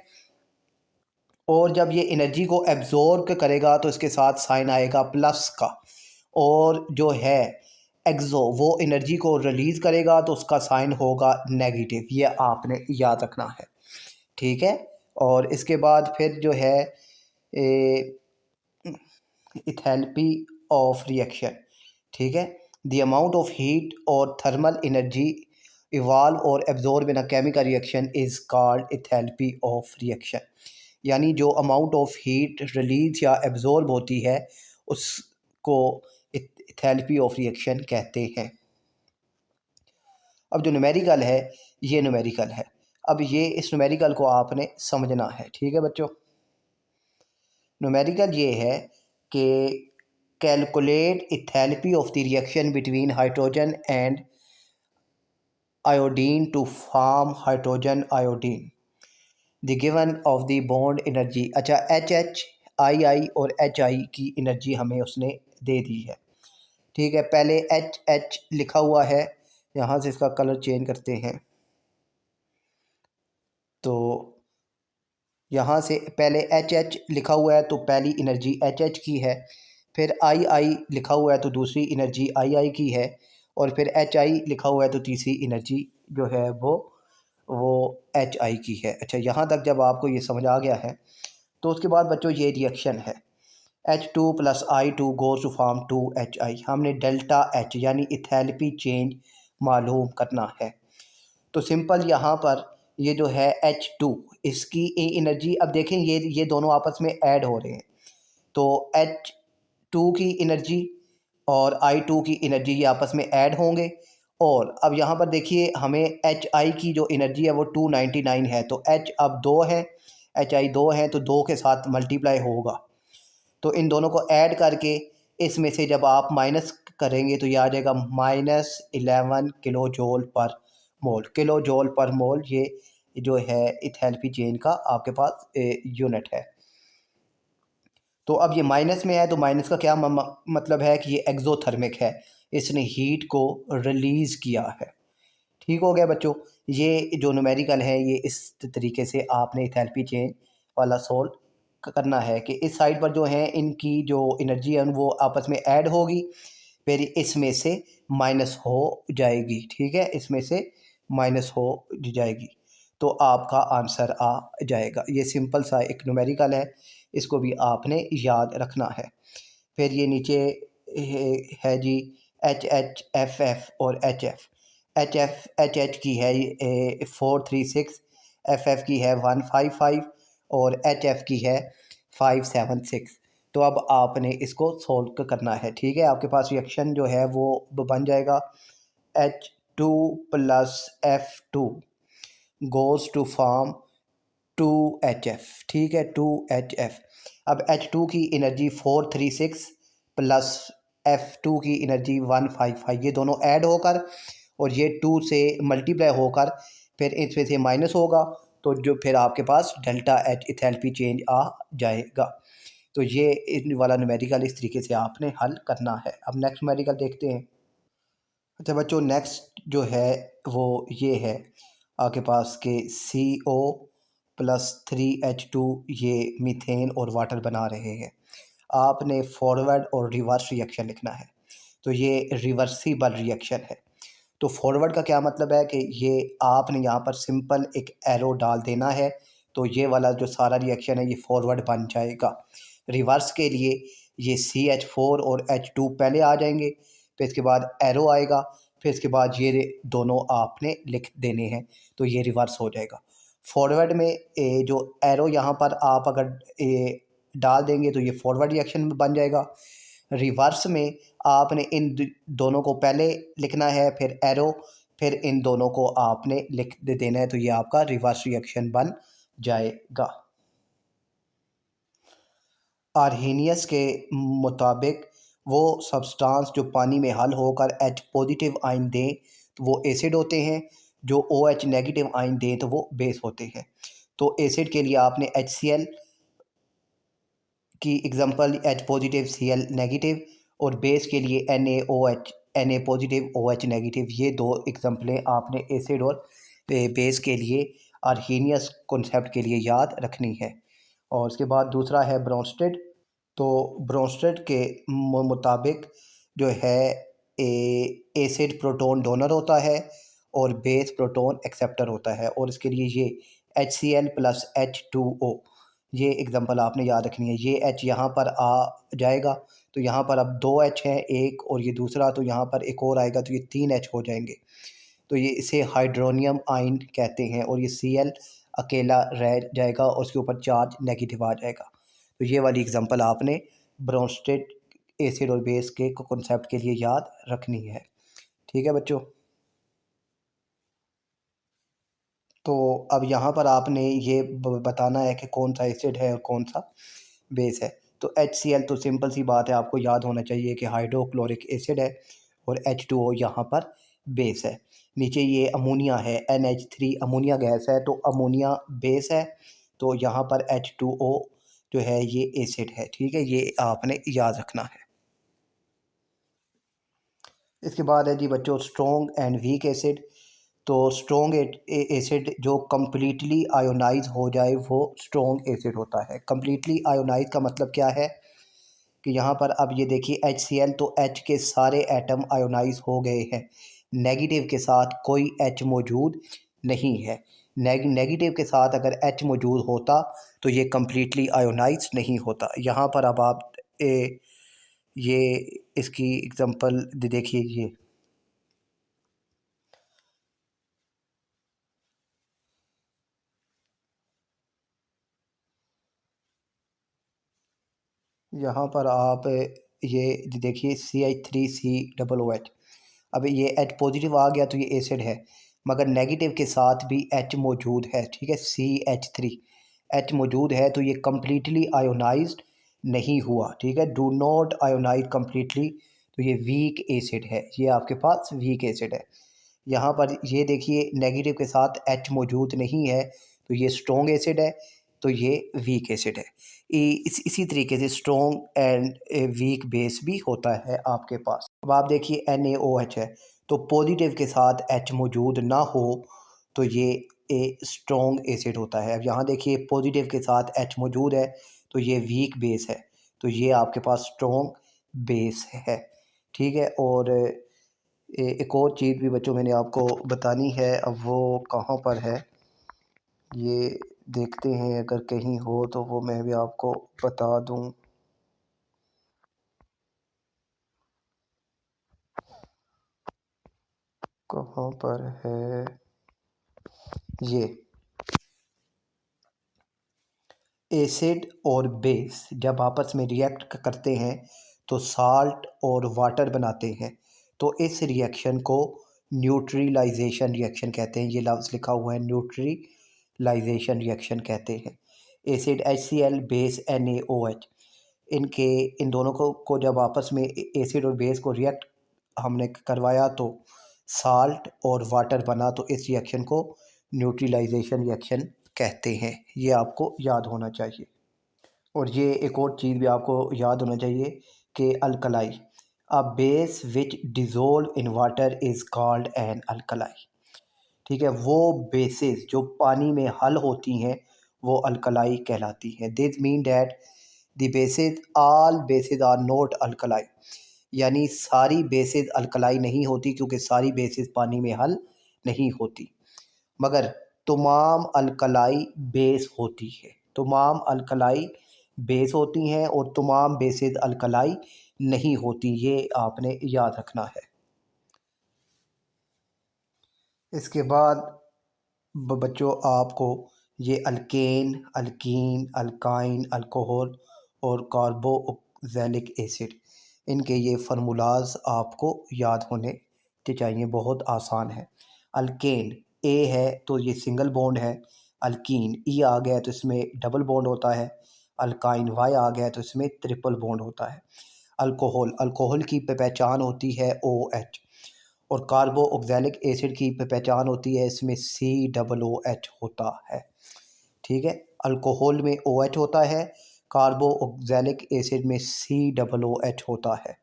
Speaker 1: और जब ये एनर्जी को एब्जॉर्ब करेगा तो इसके साथ साइन आएगा प्लस का, और जो है एक्सो वो एनर्जी को रिलीज़ करेगा तो उसका साइन होगा नेगेटिव। ये आपने याद रखना है, ठीक है। और इसके बाद फिर जो है इथैल्पी ऑफ रिएक्शन, ठीक है। द अमाउंट ऑफ हीट और थर्मल एनर्जी इवाल्व और absorb in a chemical reaction is called enthalpy of reaction. यानी जो अमाउंट ऑफ हीट रिलीज या एब्जॉर्ब होती है उसको इथैल्पी ऑफ रिएक्शन कहते हैं। अब जो न्यूमेरिकल है ये न्यूमेरिकल है, अब ये इस न्यूमेरिकल को आपने समझना है, ठीक है बच्चों। न्यूमेरिकल ये है कि calculate enthalpy of the reaction between hydrogen and iodine to form hydrogen iodine, the given of the bond energy. अच्छा, HI और HI की एनर्जी हमें उसने दे दी है, ठीक है। पहले HH लिखा हुआ है, यहाँ से इसका कलर चेंज करते हैं, तो यहाँ से पहले एच एच लिखा हुआ है तो पहली एनर्जी एच एच की है, फिर आई आई लिखा हुआ है तो दूसरी एनर्जी आई आई की है, और फिर एच आई लिखा हुआ है तो तीसरी एनर्जी जो है वो एच आई की है। अच्छा, यहाँ तक जब आपको ये समझ आ गया है तो उसके बाद बच्चों ये रिएक्शन है H2 plus I2 goes to form 2HI। हमने डेल्टा H यानी इथैल्पी चेंज मालूम करना है। तो सिंपल यहाँ पर ये जो है H2 इसकी एनर्जी, अब देखें ये दोनों आपस में ऐड हो रहे हैं, तो H2 की एनर्जी और I2 की एनर्जी ये आपस में ऐड होंगे। और अब यहाँ पर देखिए हमें HI की जो एनर्जी है वो 299 है, तो H अब 2 है, HI 2 है, तो 2 के साथ मल्टीप्लाई होगा। तो इन दोनों को ऐड करके इसमें से जब आप माइनस करेंगे तो ये आ जाएगा -11 किलो जोल पर मोल। किलो जोल पर मोल ये जो है इथैल्पी चेन का आपके पास यूनिट है। तो अब ये माइनस में है तो माइनस का क्या मतलब है कि ये एक्जोथर्मिक है, इसने हीट को रिलीज़ किया है। ठीक हो गया बच्चों, ये जो न्यूमेरिकल है ये इस तरीके से आपने इथैल्पी चेन वाला सोल्व करना है कि इस साइड पर जो है इनकी जो एनर्जी है वो आपस में ऐड होगी, फिर इसमें से माइनस हो जाएगी। ठीक है, इसमें से माइनस हो जाएगी तो आपका आंसर आ जाएगा। ये सिंपल सा एक न्यूमेरिकल है, इसको भी आपने याद रखना है। फिर ये नीचे है जी एच एच एफ एफ और एच एफ। एच एच की है 436, एफ एफ की है 155 और एच एफ की है 576। तो अब आपने इसको सोल्व करना है। ठीक है, आपके पास रिएक्शन जो है वो बन जाएगा H2 plus F2 goes to form 2HF। ठीक है, 2HF। अब H2 की एनर्जी 436 प्लस F2 की एनर्जी 155, ये दोनों ऐड होकर और ये 2 से मल्टीप्लाई होकर फिर इसमें से माइनस होगा, तो जो फिर आपके पास डेल्टा H इथैल्पी चेंज आ जाएगा। तो ये इन वाला न्यूमेरिकल इस तरीके से आपने हल करना है। अब नेक्स्ट न्यूमेरिकल देखते हैं। अच्छा बच्चों, नेक्स्ट जो है वो ये है आपके पास के CO प्लस 3H2 ये मीथेन और वाटर बना रहे हैं। आपने फॉरवर्ड और रिवर्स रिएक्शन लिखना है, तो ये रिवर्सिबल रिएक्शन है। तो फॉरवर्ड का क्या मतलब है कि ये आपने यहाँ पर सिंपल एक एरो डाल देना है, तो ये वाला जो सारा रिएक्शन है ये फॉरवर्ड बन जाएगा। रिवर्स के लिए ये CH4 और H2 पहले आ जाएंगे, फिर इसके बाद एरो आएगा, फिर इसके बाद ये दोनों आपने लिख देने हैं, तो ये रिवर्स हो जाएगा। फॉरवर्ड में जो एरो यहाँ पर आप अगर डाल देंगे तो ये फॉरवर्ड रिएक्शन बन जाएगा। रिवर्स में आपने इन दोनों को पहले लिखना है, फिर एरो, फिर इन दोनों को आपने लिख देना है, तो ये आपका रिवर्स रिएक्शन बन जाएगा। आर्हेनियस के मुताबिक वो सब्सटेंस जो पानी में हल होकर H पॉजिटिव आयन दें तो वो एसिड होते हैं, जो OH नेगेटिव आयन दें तो वो बेस होते हैं। तो एसिड के लिए आपने HCl की example H positive Cl negative, और बेस के लिए NaOH Na positive OH negative, ये दो एग्जांपलें आपने एसिड और बेस के लिए आर्हेनियस कॉन्सेप्ट के लिए याद रखनी है। और उसके बाद दूसरा है ब्रोंस्टेड। तो ब्रोंस्टेड के मुताबिक जो है एसिड प्रोटॉन डोनर होता है और बेस प्रोटॉन एक्सेप्टर होता है, और इसके लिए ये HCl प्लस H2O, ये एग्जांपल आपने याद रखनी है। ये H यहाँ पर आ जाएगा, तो यहाँ पर अब 2 H हैं, एक और ये दूसरा, तो यहाँ पर एक और आएगा तो ये 3 H हो जाएंगे। तो ये इसे हाइड्रोनियम आयन कहते हैं, और ये Cl अकेला रह जाएगा और उसके ऊपर चार्ज नेगेटिव आ जाएगा। तो ये वाली एग्जांपल आपने ब्रोंस्टेड एसिड और बेस के कॉन्सेप्ट के लिए याद रखनी है। ठीक है बच्चों, तो अब यहाँ पर आपने ये बताना है कि कौन सा एसिड है और कौन सा बेस है। तो HCl तो सिंपल सी बात है, आपको याद होना चाहिए कि हाइड्रोक्लोरिक एसिड है, और H2O यहाँ पर बेस है। नीचे ये अमोनिया है, NH3 अमोनिया गैस है, तो अमोनिया बेस है, तो यहाँ पर H2O जो है ये एसिड है। ठीक है, ये आपने याद रखना है। इसके बाद है जी बच्चों स्ट्रॉन्ग एंड वीक एसिड। तो स्ट्रॉन्ग एसिड जो कम्प्लीटली आयोनाइज हो जाए वो स्ट्रॉन्ग एसिड होता है। कम्प्लीटली आयोनाइज का मतलब क्या है कि यहाँ पर अब ये देखिए HCl, तो H के सारे एटम आयोनाइज हो गए हैं, नेगेटिव के साथ कोई H मौजूद नहीं है। नेगेटिव के साथ अगर H मौजूद होता तो ये कम्प्लीटली आयोनाइज नहीं होता। यहाँ पर अब आप ये इसकी एग्जांपल देखिए, ये यहाँ पर आप ये देखिए CH3COOH। अब ये H पॉजिटिव आ गया तो ये एसिड है, मगर नेगेटिव के साथ भी H मौजूद है, ठीक है, CH3 मौजूद है, तो ये कम्प्लीटली आयोनाइज्ड नहीं हुआ, ठीक है, डू नॉट आयोनाइज कम्प्लीटली, तो ये वीक एसिड है, ये आपके पास वीक एसिड है। यहाँ पर ये देखिए नेगेटिव के साथ H मौजूद नहीं है तो ये स्ट्रॉन्ग एसिड है, तो ये वीक एसिड है। इसी तरीके से स्ट्रॉन्ग एंड वीक बेस भी होता है आपके पास। अब आप देखिए NaOH है, तो पॉजिटिव के साथ H मौजूद ना हो तो ये स्ट्रॉन्ग एसिड होता है। अब यहाँ देखिए पॉजिटिव के साथ H मौजूद है तो ये वीक बेस है, तो ये आपके पास स्ट्रॉन्ग बेस है, ठीक है। और एक और चीज़ भी बच्चों मैंने आपको बतानी है, अब वो कहाँ पर है ये देखते हैं, अगर कहीं हो तो वो मैं भी आपको बता दूं। कहाँ पर है ये, एसिड और बेस जब आपस में रिएक्ट करते हैं तो साल्ट और वाटर बनाते हैं, तो इस रिएक्शन को न्यूट्रलाइजेशन रिएक्शन कहते हैं। ये लफ्ज़ लिखा हुआ है, न्यूट्रलाइजेशन रिएक्शन कहते हैं। एसिड HCl, बेस NaOH, इनके इन दोनों को जब आपस में एसिड और बेस को रिएक्ट हमने करवाया तो साल्ट और वाटर बना, तो इस रिएक्शन को न्यूट्रलाइजेशन रिएक्शन कहते हैं। ये आपको याद होना चाहिए। और ये एक और चीज़ भी आपको याद होना चाहिए कि alkali, a base which dissolve in water is called an alkali, ठीक है, वो बेसिस जो पानी में हल होती हैं वो अल्कलाई कहलाती हैं। This mean that the bases, all bases are not alkali, यानी सारी बेसिस अल्कलाई नहीं होती, क्योंकि सारी बेसिस पानी में हल नहीं होती, मगर तमाम अल्कलाई बेस होती है, तमाम अल्कलाई बेस होती हैं और तमाम बेसिस अल्कलाई नहीं होती, ये आपने याद रखना है। इसके बाद बच्चों आपको ये अल्केन, अल्कीन, अल्काइन, अल्कोहल और कार्बोक्सिलिक एसिड, इनके ये फार्मूलाज आपको याद होने चाहिए, बहुत आसान है। अल्केन ए है तो ये सिंगल बॉन्ड है, अल्कीन ई आ गया तो इसमें डबल बॉन्ड होता है, अल्काइन वाई आ गया तो इसमें ट्रिपल बॉन्ड होता है। अल्कोहल, अल्कोहल की पहचान होती है OH, और कार्बोक्सिलिक एसिड की पहचान होती है, इसमें COOH होता है, ठीक है। अल्कोहल में OH होता है, कार्बोक्सिलिक एसिड में COOH होता है।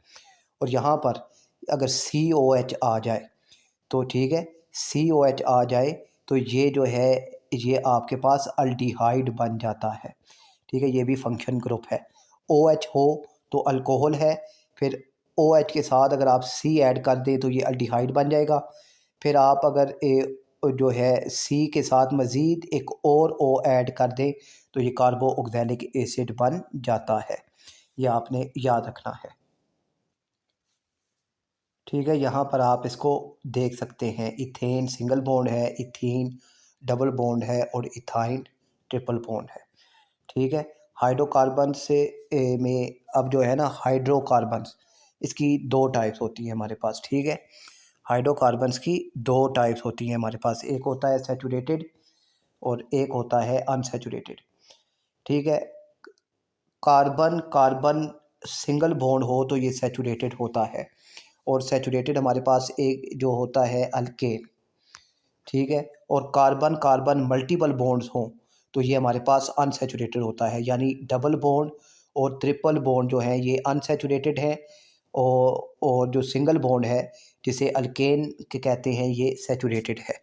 Speaker 1: और यहाँ पर अगर COH आ जाए तो ठीक है, COH आ जाए तो ये जो है ये आपके पास अल्डिहाइड बन जाता है, ठीक है, ये भी फंक्शन ग्रुप है। OH हो तो अल्कोहल है, फिर OH के साथ अगर आप C ऐड कर दें तो ये अल्डिहाइड बन जाएगा। फिर आप अगर जो है C के साथ मज़ीद एक और O ऐड कर दें तो ये कार्बोक्सिलिक एसिड बन जाता है, ये आपने याद रखना है, ठीक है। यहाँ पर आप इसको देख सकते हैं, इथेन सिंगल बॉन्ड है, इथीन डबल बॉन्ड है और इथाइन ट्रिपल बॉन्ड है, ठीक है। हाइड्रोकार्बन से में अब जो है ना हाइड्रोकार्बन्स, इसकी दो टाइप्स होती हैं हमारे पास, ठीक है। हाइड्रोकार्बन्स की दो टाइप्स होती हैं हमारे पास, एक होता है सैचुरेटेड और एक होता है अनसैचुरेटेड, ठीक है। कार्बन कार्बन सिंगल बॉन्ड हो तो ये सैचुरेटेड होता है, और सैचुरेटेड हमारे पास एक जो होता है अल्केन, ठीक है। और कार्बन कार्बन मल्टीपल बॉन्ड्स हों तो ये हमारे पास अनसैचुरेटेड होता है, यानी डबल बॉन्ड और ट्रिपल बॉन्ड जो है ये अनसैचुरेटेड है, और जो सिंगल बॉन्ड है जिसे अल्केन के कहते हैं ये सैचुरेटेड है।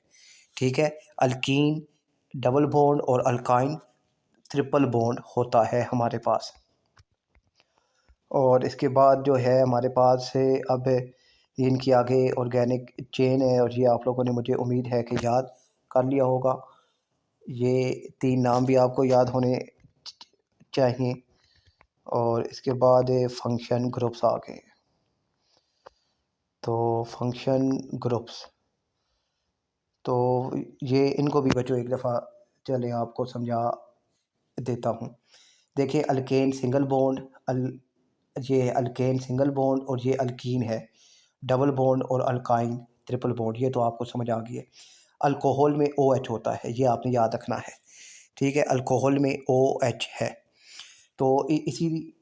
Speaker 1: ठीक है। अल्कीन डबल बॉन्ड और अल्काइन ट्रिपल बॉन्ड होता है हमारे पास। और इसके बाद जो है हमारे पास है अब इनकी आगे ऑर्गेनिक चेन है, और ये आप लोगों ने मुझे उम्मीद है कि याद कर लिया होगा। ये 3 नाम भी आपको याद होने चाहिए। और इसके बाद फंक्शन ग्रुप्स आ गए। तो फंक्शन ग्रुप्स, तो ये इनको भी बच्चों एक दफ़ा चलें आपको समझा देता हूँ। देखिए अल्केन सिंगल बॉन्ड, ये अल्केन सिंगल बॉन्ड और ये अल्कीन है डबल बॉन्ड, और अल्काइन ट्रिपल बॉन्ड, ये तो आपको समझ आ गई है। अल्कोहल में OH होता है, ये आपने याद रखना है। ठीक है, अल्कोहल में OH है। तो इसी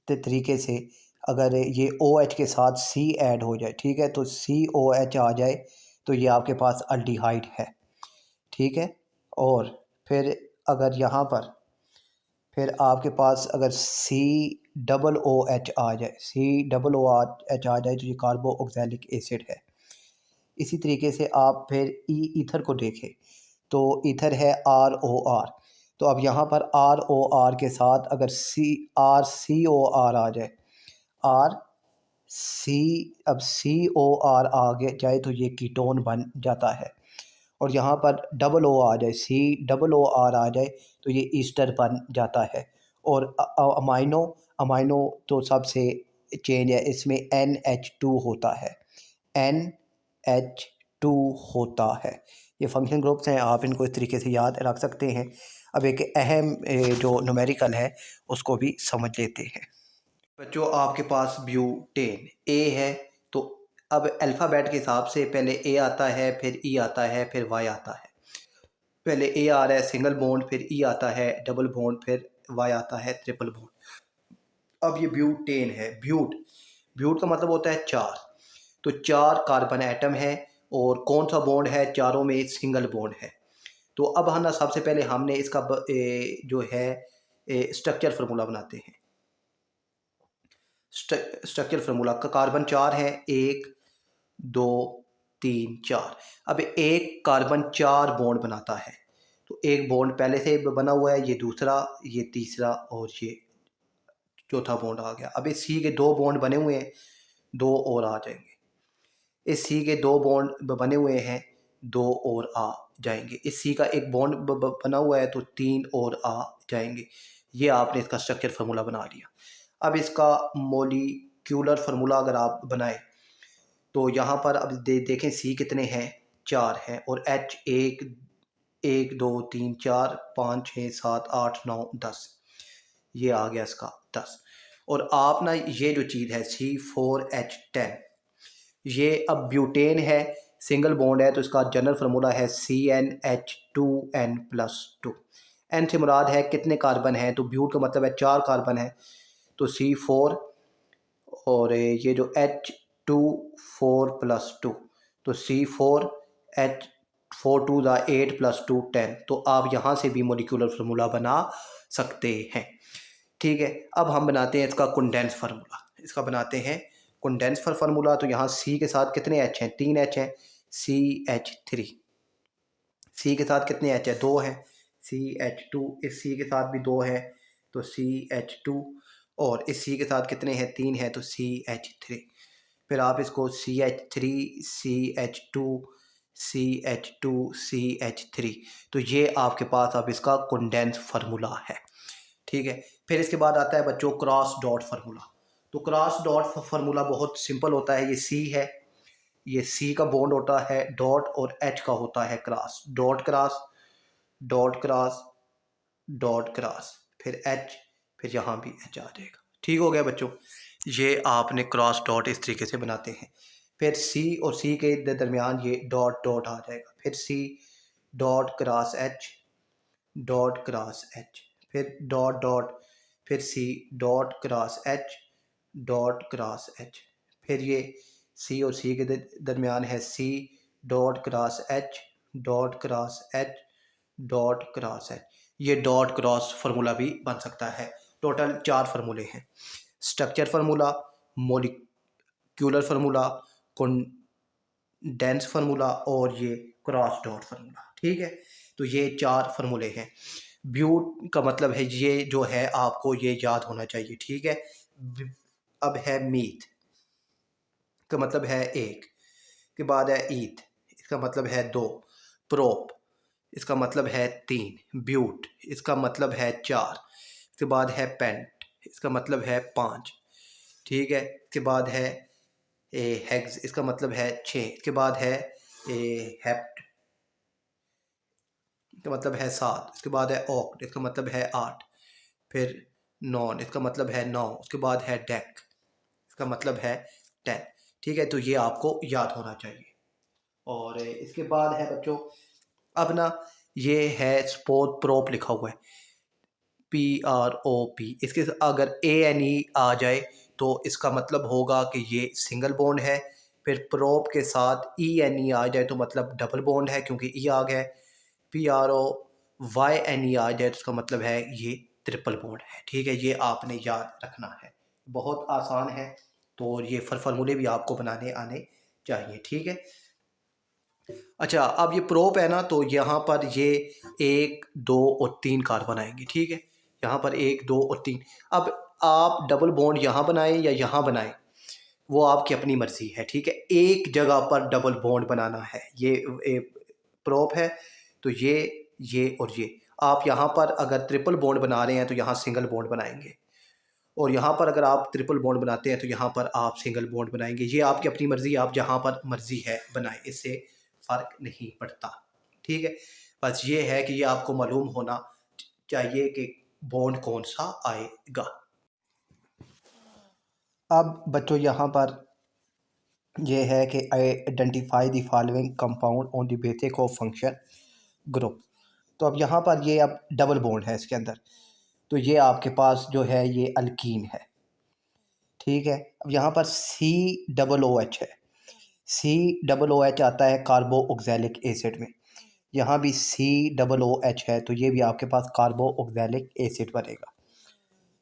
Speaker 1: तरीके से अगर ये OH के साथ C ऐड हो जाए, ठीक है, तो COH आ जाए, तो ये आपके पास अल्डिहाइड है। ठीक है। और फिर अगर यहाँ पर फिर आपके पास अगर COOH आ जाए, COOH आ जाए, तो ये कार्बो ऑक्सैलिक एसिड है। इसी तरीके से आप फिर ईथर को देखें, तो ईथर है ROR। तो अब यहाँ पर ROR के साथ अगर COR आ जाए, आर सी अब COR आ जाए, तो ये कीटोन बन जाता है। और यहाँ पर डबल O आ जाए, COOR आ जाए, तो ये ईस्टर बन जाता है। और अमाइनो तो सबसे चेंज है, इसमें NH2 होता है, NH2 होता है। ये फंक्शन ग्रुप्स हैं, आप इनको इस तरीके से याद रख सकते हैं। अब एक अहम जो न्यूमेरिकल है उसको भी समझ लेते हैं। बच्चों आपके पास ब्यूटेन ए है, तो अब अल्फ़ाबेट के हिसाब से पहले ए आता है, फिर ई आता है, फिर वाई आता है। पहले ए आ रहा है सिंगल बॉन्ड, फिर ई आता है डबल बॉन्ड, फिर वाई आता है ट्रिपल बॉन्ड। अब ये ब्यूटेन है। ब्यूट का मतलब होता है 4। तो 4 कार्बन एटम है, और कौन सा बॉन्ड है, चारों में सिंगल बॉन्ड है। तो अब हम ना सबसे पहले हमने इसका जो है स्ट्रक्चर फार्मूला बनाते हैं। स्ट्रक्चर फार्मूला का कार्बन 4 है, 1 2 3 4। अब एक कार्बन 4 बॉन्ड बनाता है, तो एक बॉन्ड पहले से बना हुआ है, ये दूसरा, ये तीसरा, और ये चौथा बॉन्ड आ गया। अब इस सी के 2 बॉन्ड बने हुए हैं, 2 और आ जाएंगे। इस सी के 2 बॉन्ड बने हुए हैं, 2 और आ जाएंगे। इस सी का एक बॉन्ड बना हुआ है, तो 3 और आ जाएंगे। ये आपने इसका स्ट्रक्चर फार्मूला बना लिया। अब इसका मोलिक्यूलर फार्मूला अगर आप बनाए, तो यहाँ पर अब देखें सी कितने हैं, 4 हैं, और एच 1 2 3 4 5 6 7 8 9 10, ये आ गया इसका 10। और आप ना ये जो चीज़ है C4H10, ये अब ब्यूटेन है, सिंगल बॉन्ड है, तो इसका जनरल फार्मूला है CnH2n+2। एन से मुराद है कितने कार्बन हैं, तो ब्यूट का मतलब है 4 कार्बन है, तो C4, और ये जो H2 4+2, तो C4H 4 2 8 + 2 10। तो आप यहाँ से भी मोलिकुलर फार्मूला बना सकते हैं। ठीक है, अब हम बनाते हैं इसका कंडेंस फार्मूला। इसका बनाते हैं कंडेंस फार्मूला। तो यहाँ C के साथ कितने H हैं, 3 H हैं, CH3। C के साथ कितने H हैं, 2 हैं, CH2। इस C के साथ भी 2 हैं, तो CH2। और इस C के साथ कितने हैं, 3 हैं, तो CH3। फिर आप इसको CH3 CH2 CH2 CH3, तो ये आपके पास अब इसका कंडेंस फार्मूला है। ठीक है। फिर इसके बाद आता है बच्चों क्रॉस डॉट फार्मूला। तो क्रॉस डॉट फार्मूला बहुत सिंपल होता है। ये C है, ये C का बॉन्ड होता है डॉट, और H का होता है cross. Dot cross, dot cross, dot cross, फिर H, फिर यहाँ भी H आ जाएगा। ठीक हो गया बच्चों, ये आपने क्रॉस डॉट इस तरीके से बनाते हैं। फिर C और C के दरमियान ये डॉट डॉट आ जाएगा, फिर C dot cross H, dot cross H, फिर डॉट डॉट, फिर C dot cross H, dot cross H, फिर ये C और C के दरमियान है C dot cross H, dot cross H, dot cross H। ये डॉट क्रॉस फार्मूला भी बन सकता है। टोटल 4 फार्मूले हैं, structure formula, molecular formula, condense formula, और ये क्रॉस डॉट फार्मूला। ठीक है, तो ये 4 फार्मूले हैं। ब्यूट का मतलब है ये जो है आपको ये याद होना चाहिए। ठीक है, अब है मीथ का मतलब है 1, के बाद है ईथ, इसका मतलब है 2, प्रोप इसका मतलब है 3, ब्यूट इसका मतलब है 4, इसके बाद है पेंट इसका मतलब है 5। ठीक है, इसके बाद है हेक्स इसका मतलब है 6, इसके बाद है हेप्ट इसका मतलब है 7, इसके बाद है ऑक्ट इसका मतलब है 8, फिर नॉन इसका मतलब है 9, उसके बाद है डेक इसका मतलब है 10। ठीक है, तो ये आपको याद होना चाहिए। और इसके बाद है बच्चों, अब ना ये है स्पोर्ट प्रोप लिखा हुआ है PROP, इसके अगर ANE आ जाए तो इसका मतलब होगा कि ये सिंगल बॉन्ड है। फिर प्रोप के साथ ENE आ जाए तो मतलब डबल बॉन्ड है क्योंकि E आ गया है। PROYNE आ जाए तो इसका मतलब है ये ट्रिपल बॉन्ड है। ठीक है, ये आपने याद रखना है, बहुत आसान है। तो ये फार्मूले भी आपको बनाने आने चाहिए। ठीक है, अच्छा अब ये प्रोप है ना, तो यहाँ पर ये 1 2 और 3 कार्बन आएंगे। ठीक है, यहाँ पर 1 2 और 3। अब आप डबल बॉन्ड यहाँ बनाएं या यहाँ बनाएं, वो आपकी अपनी मर्जी है। ठीक है, एक जगह पर डबल बॉन्ड बनाना है। ये प्रोप है तो ये और ये आप यहाँ पर अगर ट्रिपल बॉन्ड बना रहे हैं तो यहाँ सिंगल बॉन्ड बनाएंगे, और यहाँ पर अगर आप ट्रिपल बॉन्ड बनाते हैं तो यहाँ पर आप सिंगल बॉन्ड बनाएंगे। ये आपकी अपनी मर्जी, आप जहाँ पर मर्जी है बनाएं, इससे फ़र्क नहीं पड़ता। ठीक है, बस ये है कि ये आपको मालूम होना चाहिए कि बॉन्ड कौन सा आएगा। अब बच्चों यहाँ पर ये है कि identify the following compound on the basis of function group. तो अब यहाँ पर ये अब डबल बॉन्ड है इसके अंदर, तो ये आपके पास जो है ये अल्कीन है। ठीक है, अब यहाँ पर COOH है, COOH आता है कार्बो ऑक्सैलिक एसिड में। यहाँ भी COOH है तो ये भी आपके पास कार्बो ऑक्सैलिक एसिड बनेगा।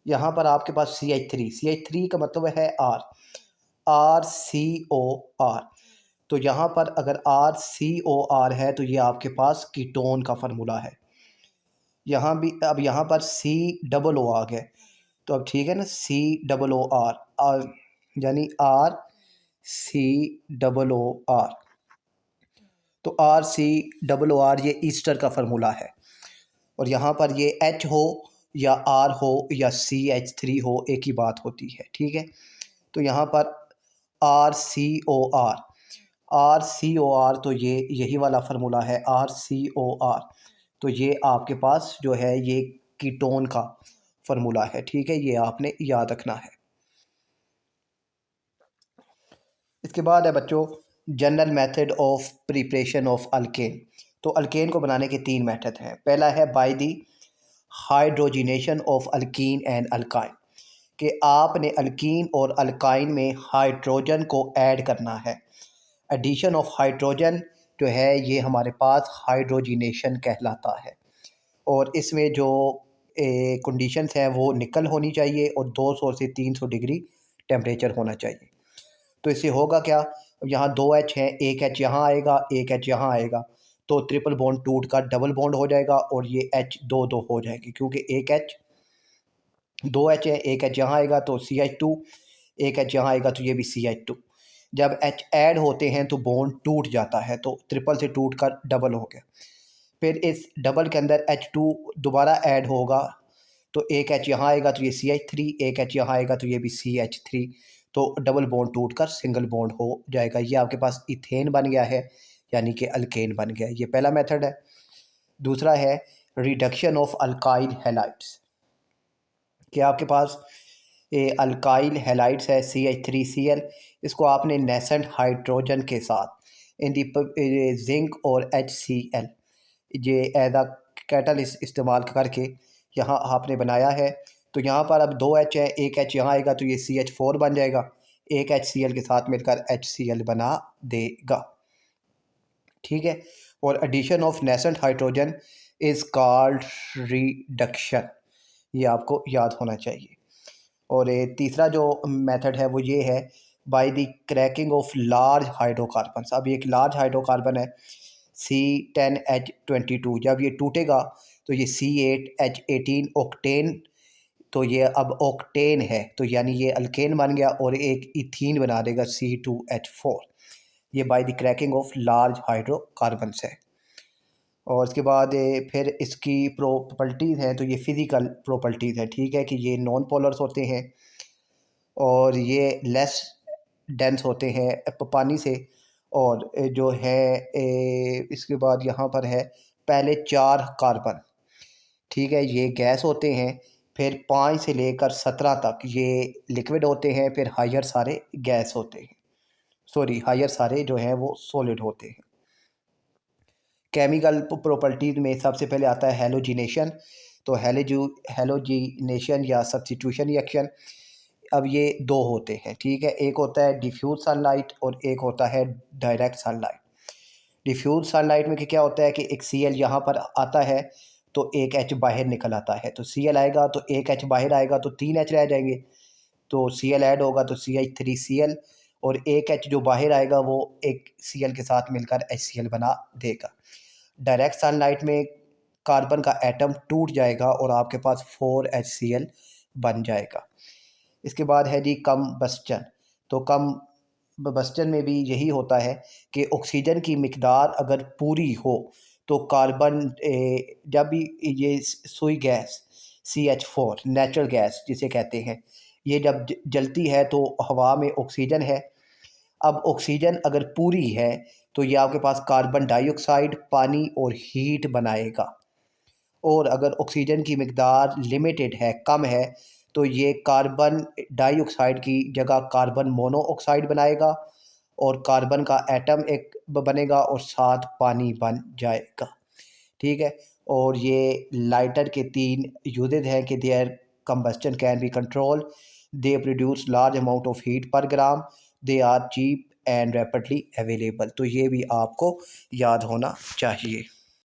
Speaker 1: यहाँ पर आपके पास CH3 का मतलब है RCOR। तो यहाँ पर अगर RCOR है तो ये आपके पास कीटोन का फार्मूला है। यहाँ भी अब यहाँ पर COO आ गया, तो अब ठीक है ना, COOR यानी RCOOR। तो RCOOR ये ईस्टर का फार्मूला है। और यहाँ पर ये H हो या R हो या CH3 हो, एक ही बात होती है। ठीक है, तो यहाँ पर RCOR तो ये यही वाला फार्मूला है RCOR। तो ये आपके पास जो है ये कीटोन का फार्मूला है। ठीक है, ये आपने याद रखना है। इसके बाद है बच्चों general method of preparation of alkane. तो अल्केन को बनाने के 3 मेथड हैं। पहला है by the hydrogenation of alkyne and alkyne, कि आपने अल्कीन और अल्काइन में हाइड्रोजन को ऐड करना है। एडिशन ऑफ हाइड्रोजन जो है ये हमारे पास हाइड्रोजिनेशन कहलाता है। और इसमें जो कंडीशंस हैं वो निकल होनी चाहिए और 200 से 300 डिग्री टेम्परेचर होना चाहिए। तो इससे होगा क्या, यहाँ 2H हैं, एक H यहाँ आएगा, एक H यहाँ आएगा, तो ट्रिपल बॉन्ड टूट कर डबल बॉन्ड हो जाएगा और ये H 2 हो जाएगी, क्योंकि एक H 2H है, एक H यहाँ आएगा तो CH2, एक H यहाँ आएगा तो ये भी CH2। जब H ऐड होते हैं तो बॉन्ड टूट जाता है, तो ट्रिपल से टूट कर डबल हो गया। फिर इस डबल के अंदर H2 दोबारा ऐड होगा, तो एक H यहाँ आएगा तो ये CH3, एक H यहाँ आएगा तो ये भी CH3, तो डबल बॉन्ड टूट कर सिंगल बॉन्ड हो जाएगा। ये आपके पास इथेन बन गया है, यानी कि अल्केन बन गया। ये पहला मेथड है। दूसरा है रिडक्शन ऑफ अल्काइल हैलाइड्स, कि आपके पास अल्काइल हैलाइड्स है CH3Cl, इसको आपने नेसेंट हाइड्रोजन के साथ इन दी जिंक और HCl ये एज आ कैटलिस्ट इस्तेमाल करके यहाँ आपने बनाया है। तो यहाँ पर अब 2H है, एक H यहाँ आएगा तो ये CH4 बन जाएगा, एक HCl के साथ मिलकर HCl बना देगा। ठीक है, और addition of nascent hydrogen is called reduction, ये आपको याद होना चाहिए। और तीसरा जो मेथड है वो ये है by the cracking of large hydrocarbons. अब एक लार्ज हाइड्रोकार्बन है C10H22। जब ये टूटेगा तो ये C8H18 ऑक्टेन, तो ये अब ऑक्टेन है, तो यानी ये अल्केन बन गया और एक इथीन बना देगा C2H4। ये by the cracking of large hydrocarbons है। और इसके बाद फिर इसकी प्रॉपर्टीज़ हैं, तो ये फिज़िकल प्रॉपर्टीज़ है, ठीक है, कि ये नॉन पोलर्स होते हैं और ये लेस डेंस होते हैं पानी से। और जो है इसके बाद यहाँ पर है पहले 4 कार्बन, ठीक है, ये गैस होते हैं, फिर 5 से लेकर 17 तक ये लिक्विड होते हैं, फिर हायर सारे गैस होते हैं, सॉरी हायर सारे जो हैं वो सॉलिड होते हैं। केमिकल प्रॉपर्टीज़ में सबसे पहले आता है हेलोजिनेशन। तो हेलोजिनेशन या सब्स्टिट्यूशन रिएक्शन, अब ये दो होते हैं, ठीक है, एक होता है डिफ्यूज सनलाइट और एक होता है डायरेक्ट सनलाइट। डिफ्यूज सनलाइट में क्या होता है कि एक Cl यहाँ पर आता है तो एक H बाहर निकल आता है, तो Cl आएगा तो एक H बाहर आएगा तो 3 H रह जाएंगे, तो Cl ऐड होगा तो CH3Cl, और एक H जो बाहर आएगा वो एक Cl के साथ मिलकर HCl बना देगा। डायरेक्ट सनलाइट में कार्बन का एटम टूट जाएगा और आपके पास 4HCl बन जाएगा। इसके बाद है जी कम्बस्चन। तो कम्बस्चन में भी यही होता है कि ऑक्सीजन की मिकदार अगर पूरी हो तो कार्बन जब भी ये सुई गैस CH4 नेचुरल गैस जिसे कहते हैं, ये जब जलती है तो हवा में ऑक्सीजन है। अब ऑक्सीजन अगर पूरी है तो ये आपके पास कार्बन डाइऑक्साइड, पानी और हीट बनाएगा। और अगर ऑक्सीजन की मिकदार लिमिटेड है, कम है, तो ये कार्बन डाइऑक्साइड की जगह कार्बन मोनोऑक्साइड बनाएगा और कार्बन का एटम एक बनेगा और साथ पानी बन जाएगा, ठीक है। और ये लाइटर के 3 यूजेज हैं कि their combustion can be control, they produce large amount of heat per gram, they are cheap and rapidly available. तो ये भी आपको याद होना चाहिए।